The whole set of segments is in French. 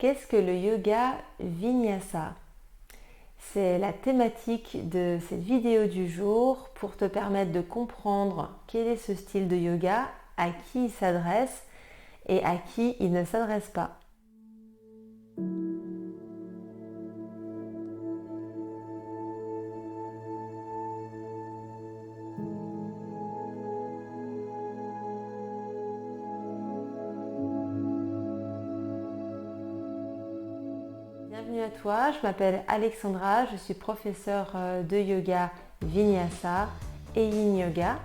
Qu'est-ce que le yoga Vinyasa? C'est la thématique de cette vidéo du jour pour te permettre de comprendre quel est ce style de yoga, à qui il s'adresse et à qui il ne s'adresse pas. Bienvenue à toi, je m'appelle Alexandra, je suis professeure de yoga Vinyasa et Yin Yoga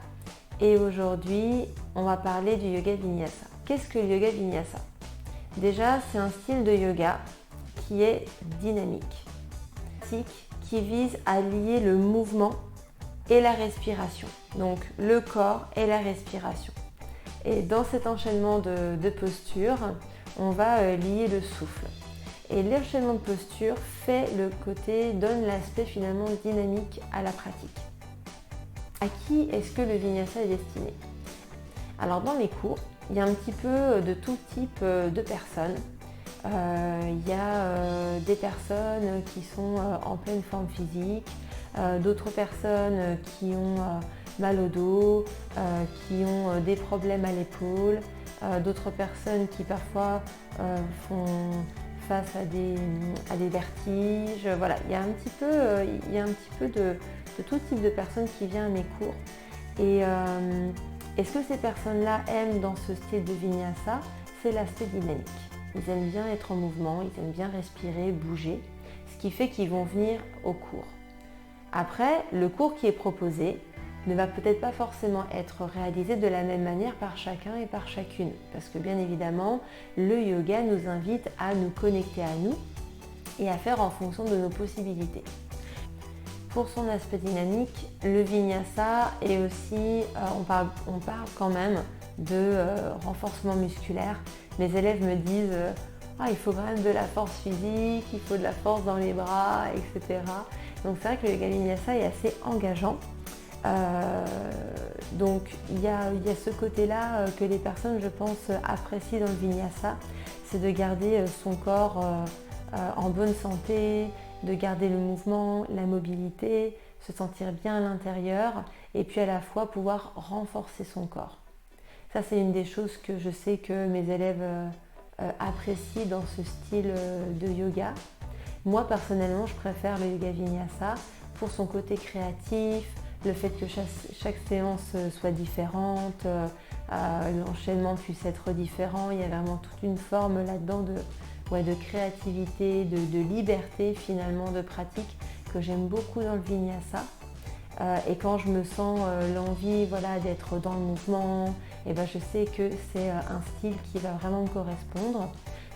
et aujourd'hui on va parler du yoga Vinyasa. Qu'est-ce que le yoga Vinyasa? Déjà, c'est un style de yoga qui est dynamique, qui vise à lier le mouvement et la respiration, donc le corps et la respiration. Et dans cet enchaînement de postures, on va lier le souffle. Et l'enchaînement de posture donne l'aspect finalement dynamique à la pratique. À qui est-ce que le Vinyasa est destiné? Alors dans mes cours, il y a un petit peu de tout type de personnes. Il y a des personnes qui sont en pleine forme physique, d'autres personnes qui ont mal au dos, qui ont des problèmes à l'épaule, d'autres personnes qui parfois font face à des vertiges. Voilà, il y a un petit peu de tout type de personnes qui viennent à mes cours. Et ce que ces personnes-là aiment dans ce style de Vinyasa, c'est l'aspect dynamique. Ils aiment bien être en mouvement, ils aiment bien respirer, bouger, ce qui fait qu'ils vont venir au cours. Après, le cours qui est proposé ne va peut-être pas forcément être réalisé de la même manière par chacun et par chacune. Parce que bien évidemment, le yoga nous invite à nous connecter à nous et à faire en fonction de nos possibilités. Pour son aspect dynamique, le Vinyasa est aussi, on parle quand même de renforcement musculaire. Mes élèves me disent il faut quand même de la force physique, il faut de la force dans les bras, etc. Donc c'est vrai que le yoga Vinyasa est assez engageant. Donc il y a ce côté-là que les personnes, je pense, apprécient dans le Vinyasa, c'est de garder son corps en bonne santé, de garder le mouvement, la mobilité, se sentir bien à l'intérieur et puis à la fois pouvoir renforcer son corps. Ça, c'est une des choses que je sais que mes élèves apprécient dans ce style de yoga. Moi, personnellement, je préfère le yoga Vinyasa pour son côté créatif, le fait que chaque séance soit différente, l'enchaînement puisse être différent. Il y a vraiment toute une forme là-dedans de créativité, de liberté finalement de pratique que j'aime beaucoup dans le Vinyasa. Et quand je me sens l'envie d'être dans le mouvement, je sais que c'est un style qui va vraiment me correspondre,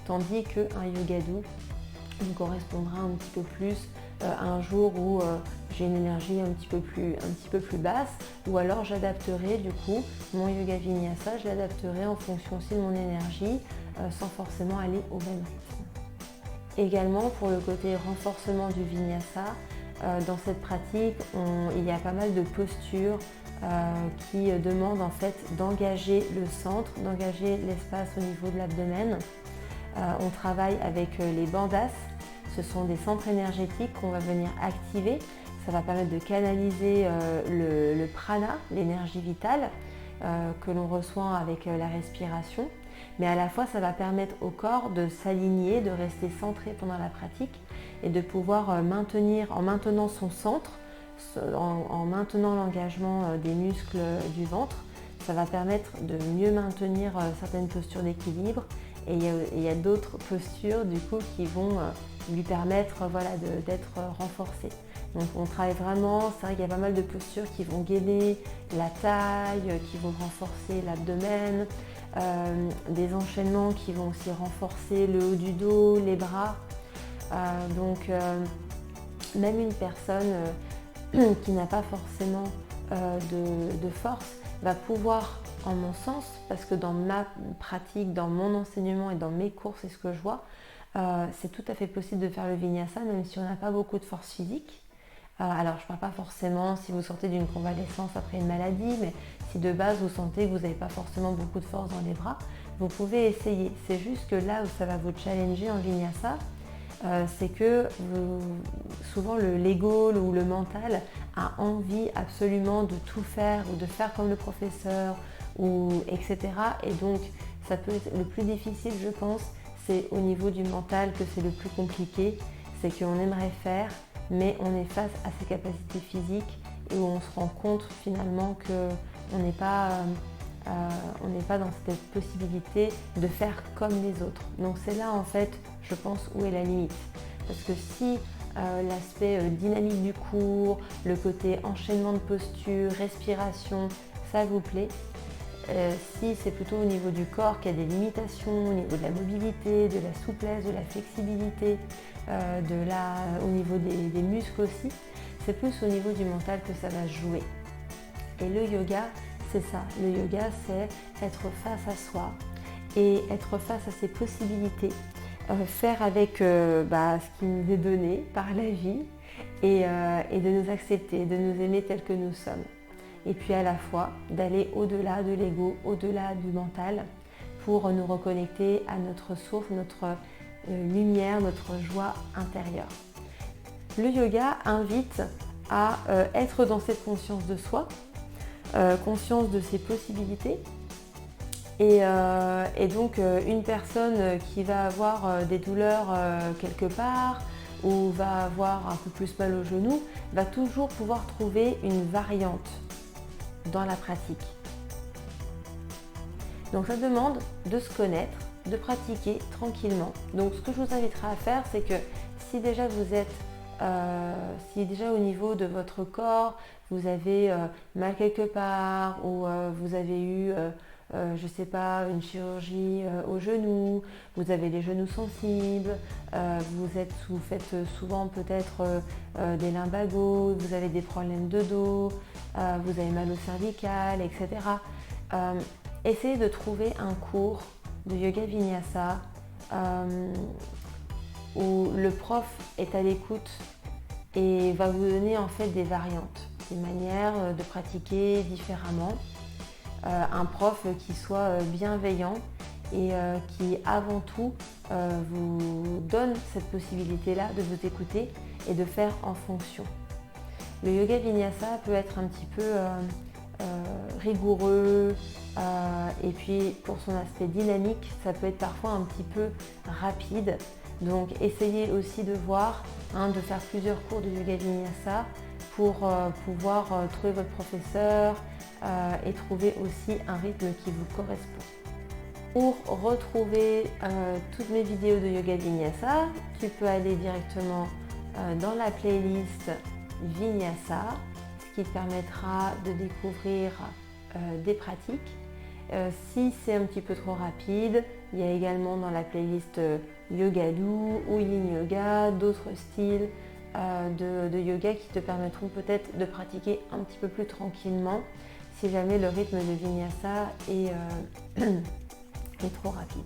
tandis qu'un yoga doux me correspondra un petit peu plus un jour où j'ai une énergie un petit peu plus basse, ou alors j'adapterai du coup mon yoga Vinyasa, je l'adapterai en fonction aussi de mon énergie sans forcément aller au même rythme. Également pour le côté renforcement du Vinyasa, dans cette pratique il y a pas mal de postures qui demandent en fait d'engager le centre, d'engager l'espace au niveau de l'abdomen. On travaille avec les bandhas. Ce sont des centres énergétiques qu'on va venir activer. Ça va permettre de canaliser le prana, l'énergie vitale que l'on reçoit avec la respiration. Mais à la fois, ça va permettre au corps de s'aligner, de rester centré pendant la pratique et de pouvoir en maintenant son centre, en maintenant l'engagement des muscles du ventre. Ça va permettre de mieux maintenir certaines postures d'équilibre. Et il y a d'autres postures du coup qui vont lui permettre d'être renforcées. Donc on travaille vraiment, c'est vrai qu'il y a pas mal de postures qui vont gainer la taille, qui vont renforcer l'abdomen, des enchaînements qui vont aussi renforcer le haut du dos, les bras. Même une personne qui n'a pas forcément de force va pouvoir, en mon sens, parce que dans ma pratique, dans mon enseignement et dans mes cours, c'est ce que je vois, c'est tout à fait possible de faire le Vinyasa même si on n'a pas beaucoup de force physique. Alors je ne parle pas forcément si vous sortez d'une convalescence après une maladie, mais si de base vous sentez que vous n'avez pas forcément beaucoup de force dans les bras, vous pouvez essayer. C'est juste que là où ça va vous challenger en vinyasa, c'est que souvent l'ego ou le mental a envie absolument de tout faire ou de faire comme le professeur, etc. Et donc ça peut être le plus difficile, je pense, c'est au niveau du mental que c'est le plus compliqué. C'est qu'on aimerait faire, mais on est face à ses capacités physiques et où on se rend compte finalement qu'on n'est pas dans cette possibilité de faire comme les autres. Donc c'est là en fait, je pense, où est la limite. Parce que si l'aspect dynamique du cours, le côté enchaînement de posture, respiration, ça vous plaît, si c'est plutôt au niveau du corps qu'il y a des limitations, au niveau de la mobilité, de la souplesse, de la flexibilité, au niveau des muscles aussi, c'est plus au niveau du mental que ça va jouer. Et le yoga, c'est ça. Le yoga, c'est être face à soi et être face à ses possibilités, faire avec ce qui nous est donné par la vie et de nous accepter, de nous aimer tels que nous sommes. Et puis à la fois d'aller au-delà de l'ego, au-delà du mental pour nous reconnecter à notre source, notre lumière, notre joie intérieure. Le yoga invite à être dans cette conscience de soi, conscience de ses possibilités. Et donc une personne qui va avoir des douleurs quelque part ou va avoir un peu plus mal au genou va toujours pouvoir trouver une variante dans la pratique. Donc ça demande de se connaître, de pratiquer tranquillement. Donc ce que je vous inviterai à faire, c'est que si déjà vous êtes, si déjà au niveau de votre corps, vous avez mal quelque part ou vous avez eu, je sais pas, une chirurgie au genou, vous avez les genoux sensibles, vous faites souvent peut-être des lumbagos, vous avez des problèmes de dos, vous avez mal au cervical, etc. Essayez de trouver un cours de yoga vinyasa où le prof est à l'écoute et va vous donner en fait des variantes, des manières de pratiquer différemment. Un prof qui soit bienveillant et qui avant tout vous donne cette possibilité-là de vous écouter et de faire en fonction. Le yoga vinyasa peut être un petit peu rigoureux et puis pour son aspect dynamique, ça peut être parfois un petit peu rapide. Donc essayez aussi de voir, de faire plusieurs cours de yoga vinyasa pour pouvoir trouver votre professeur et trouver aussi un rythme qui vous correspond. Pour retrouver toutes mes vidéos de yoga vinyasa, tu peux aller directement dans la playlist Vinyasa, ce qui te permettra de découvrir des pratiques. Si c'est un petit peu trop rapide, il y a également dans la playlist Yoga doux ou Yin Yoga, d'autres styles de yoga qui te permettront peut-être de pratiquer un petit peu plus tranquillement si jamais le rythme de Vinyasa est trop rapide.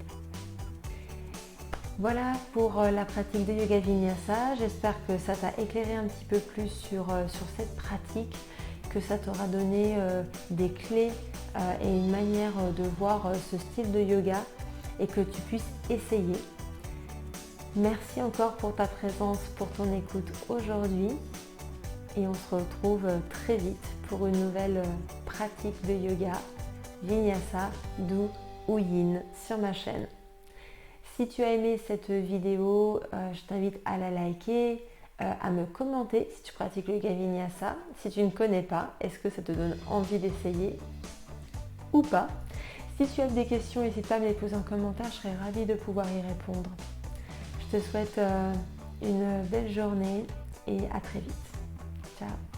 Voilà pour la pratique de yoga vinyasa. J'espère que ça t'a éclairé un petit peu plus sur cette pratique, que ça t'aura donné des clés et une manière de voir ce style de yoga et que tu puisses essayer. Merci encore pour ta présence, pour ton écoute aujourd'hui et on se retrouve très vite pour une nouvelle pratique de yoga, vinyasa, doux ou yin sur ma chaîne. Si tu as aimé cette vidéo, je t'invite à la liker, à me commenter si tu pratiques le yoga vinyasa. Si tu ne connais pas, est-ce que ça te donne envie d'essayer ou pas? Si tu as des questions, n'hésite pas à me les poser en commentaire, je serai ravie de pouvoir y répondre. Je te souhaite une belle journée et à très vite. Ciao.